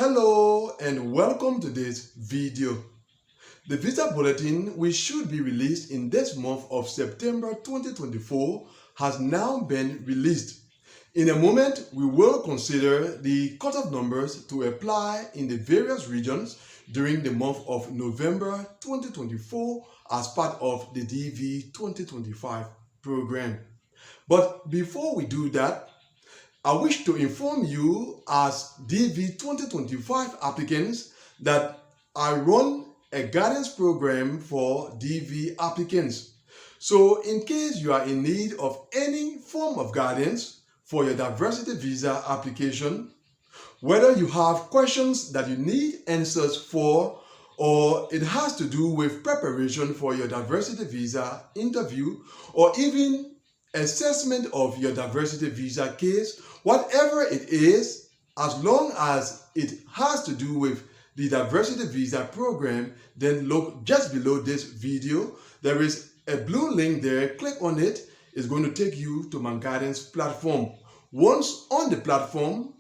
Hello and welcome to this video. The visa bulletin, which should be released in this month of September 2024, has now been released. In a moment, we will consider the cutoff numbers to apply in the various regions during the month of November 2024 as part of the DV 2025 program. But before we do that, I wish to inform you as DV 2025 applicants that I run a guidance program for DV applicants. So in case you are in need of any form of guidance for your diversity visa application, whether you have questions that you need answers for, or it has to do with preparation for your diversity visa interview, or even assessment of your diversity visa case, whatever it is, as long as it has to do with the diversity visa program, then look just below this video. There is a blue link there. Click on it. It's going to take you to my guidance platform. Once on the platform,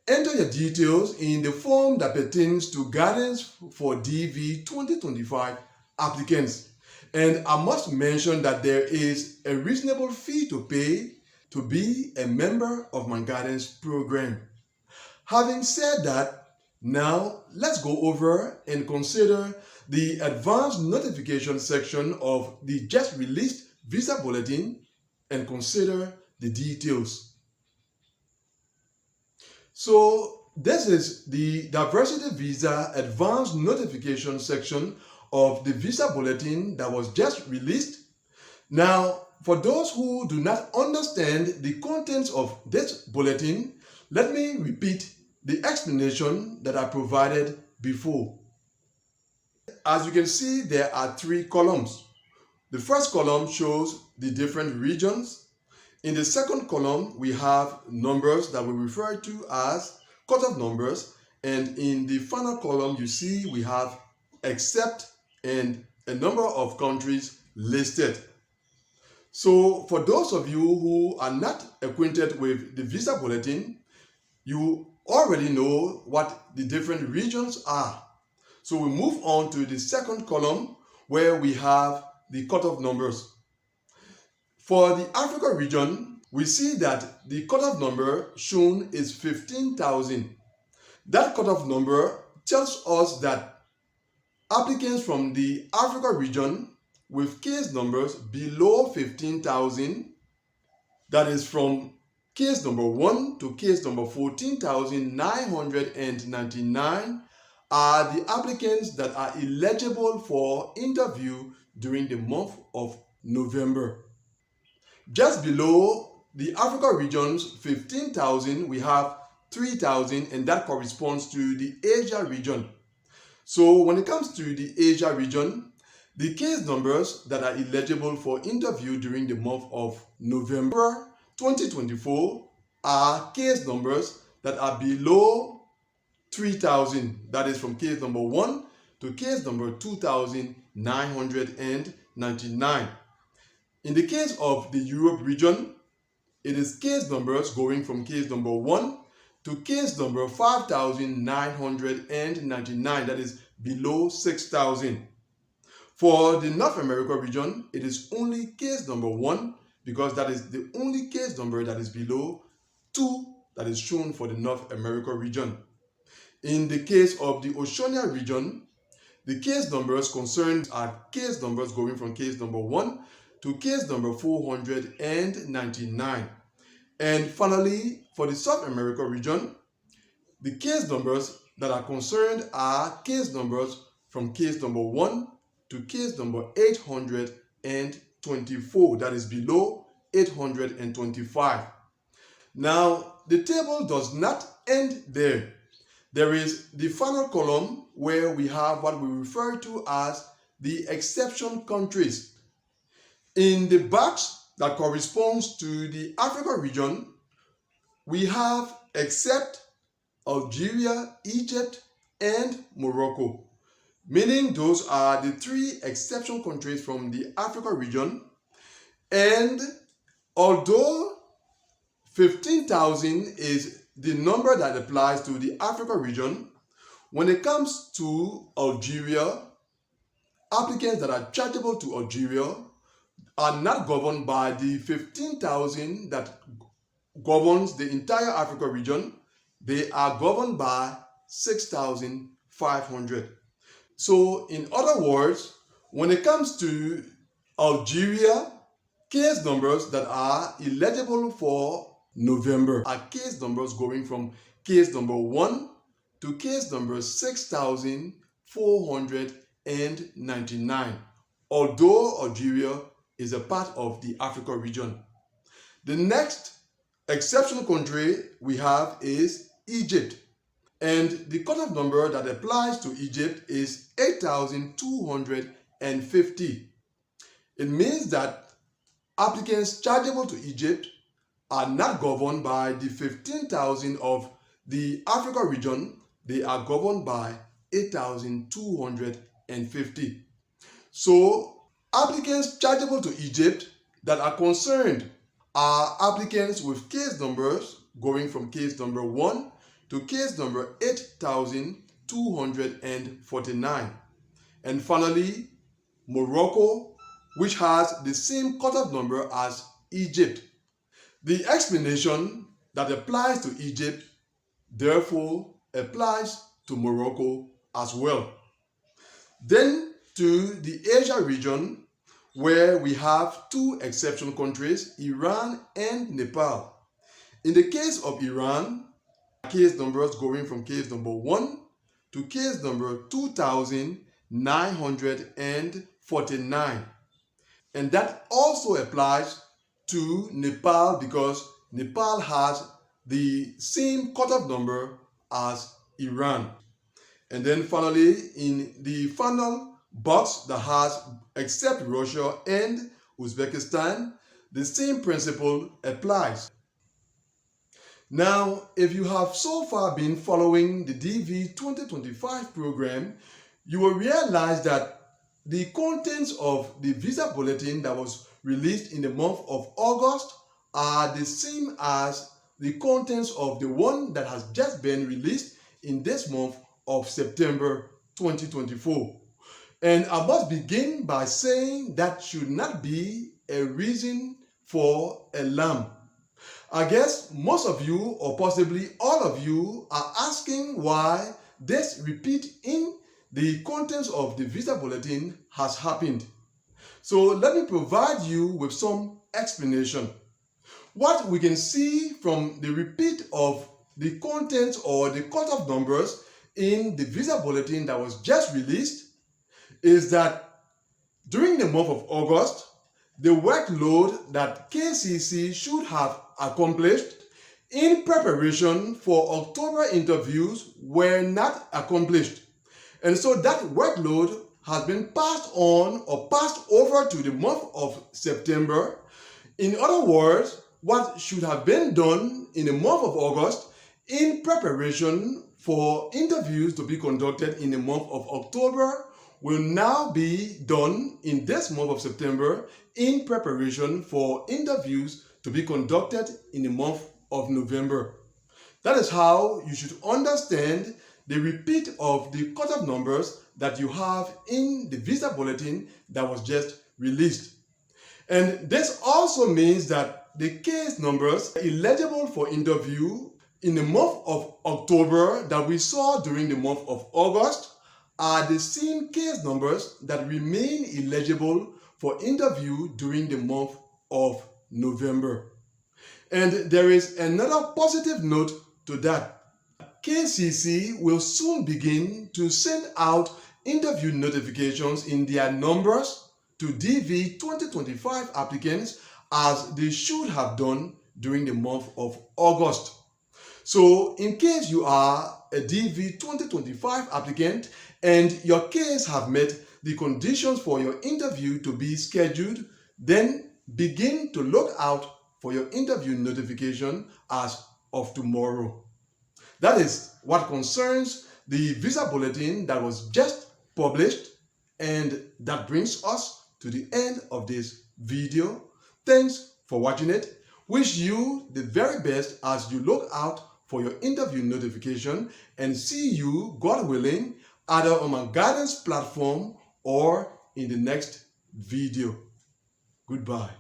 enter your details in the form that pertains to guidance for DV 2025 applicants. And I must mention that there is a reasonable fee to pay to be a member of my guidance program. Having said that, now let's go over and consider the advanced notification section of the just released visa bulletin and consider the details. So this is the diversity visa advanced notification section of the visa bulletin that was just released. Now, for those who do not understand the contents of this bulletin, let me repeat the explanation that I provided before. As you can see, there are three columns. The first column shows the different regions. In the second column, we have numbers that we refer to as cutoff numbers. And in the final column, you see we have except and a number of countries listed. So for those of you who are not acquainted with the visa bulletin, you already know what the different regions are. So we move on to the second column where we have the cutoff numbers. For the Africa region, we see that the cutoff number shown is 15,000. That cutoff number tells us that applicants from the Africa region with case numbers below 15,000, that is from case number 1 to case number 14,999, are the applicants that are eligible for interview during the month of November. Just below the Africa region's 15,000, we have 3,000, and that corresponds to the Asia region. So when it comes to the Asia region, the case numbers that are eligible for interview during the month of November 2024 are case numbers that are below 3,000. That is from case number 1 to case number 2,999. In the case of the Europe region, it is case numbers going from case number 1 to case number 5,999, that is below 6,000. For the North America region, it is only case number 1 because that is the only case number that is below 2 that is shown for the North America region. In the case of the Oceania region, the case numbers concerned are case numbers going from case number 1 to case number 499. And finally, for the South America region, the case numbers that are concerned are case numbers from case number 1 to case number 824, that is below 825. Now, the table does not end there. There is the final column where we have what we refer to as the exception countries. In the box that corresponds to the Africa region, we have except Algeria, Egypt, and Morocco, meaning those are the three exception countries from the Africa region. And although 15,000 is the number that applies to the Africa region, When it comes to Algeria, applicants that are chargeable to Algeria are not governed by the 15,000 that governs the entire Africa region. They are governed by 6,500. So in other words, when it comes to Algeria, case numbers that are eligible for November are case numbers going from case number 1 to case number 6,499, although Algeria is a part of the Africa region. The next exceptional country we have is Egypt. And the cutoff number that applies to Egypt is 8,250. It means that applicants chargeable to Egypt are not governed by the 15,000 of the Africa region. They are governed by 8,250. So applicants chargeable to Egypt that are concerned are applicants with case numbers going from case number 1 to case number 8,249. And finally, Morocco, which has the same cutoff number as Egypt. The explanation that applies to Egypt therefore applies to Morocco as well. Then to the Asia region, where we have two exceptional countries, Iran and Nepal. In the case of Iran, case numbers going from case number 1 to case number 2,949. And that also applies to Nepal because Nepal has the same cutoff number as Iran. And then finally, in the final box that has except Russia and Uzbekistan, the same principle applies. Now, if you have so far been following the DV 2025 program, you will realize that the contents of the visa bulletin that was released in the month of August are the same as the contents of the one that has just been released in this month of September 2024. And I must begin by saying that should not be a reason for alarm. I guess most of you, or possibly all of you, are asking why this repeat in the contents of the visa bulletin has happened. So let me provide you with some explanation. What we can see from the repeat of the contents or the cutoff numbers in the visa bulletin that was just released is that during the month of August, the workload that KCC should have accomplished in preparation for October interviews were not accomplished. And so that workload has been passed on or passed over to the month of September. In other words, what should have been done in the month of August in preparation for interviews to be conducted in the month of October will now be done in this month of September in preparation for interviews to be conducted in the month of November. That is how you should understand the repeat of the cutoff numbers that you have in the visa bulletin that was just released. And this also means that the case numbers eligible for interview in the month of October that we saw during the month of August are the same case numbers that remain eligible for interview during the month of November. And there is another positive note to that. KCC will soon begin to send out interview notifications in their numbers to DV 2025 applicants as they should have done during the month of August. So in case you are a DV 2025 applicant and your case have met the conditions for your interview to be scheduled, then begin to look out for your interview notification as of tomorrow. That is what concerns the visa bulletin that was just published, and that brings us to the end of this video. Thanks for watching it. Wish you the very best as you look out for your interview notification and see you, God willing, either on my guidance platform or in the next video. Goodbye.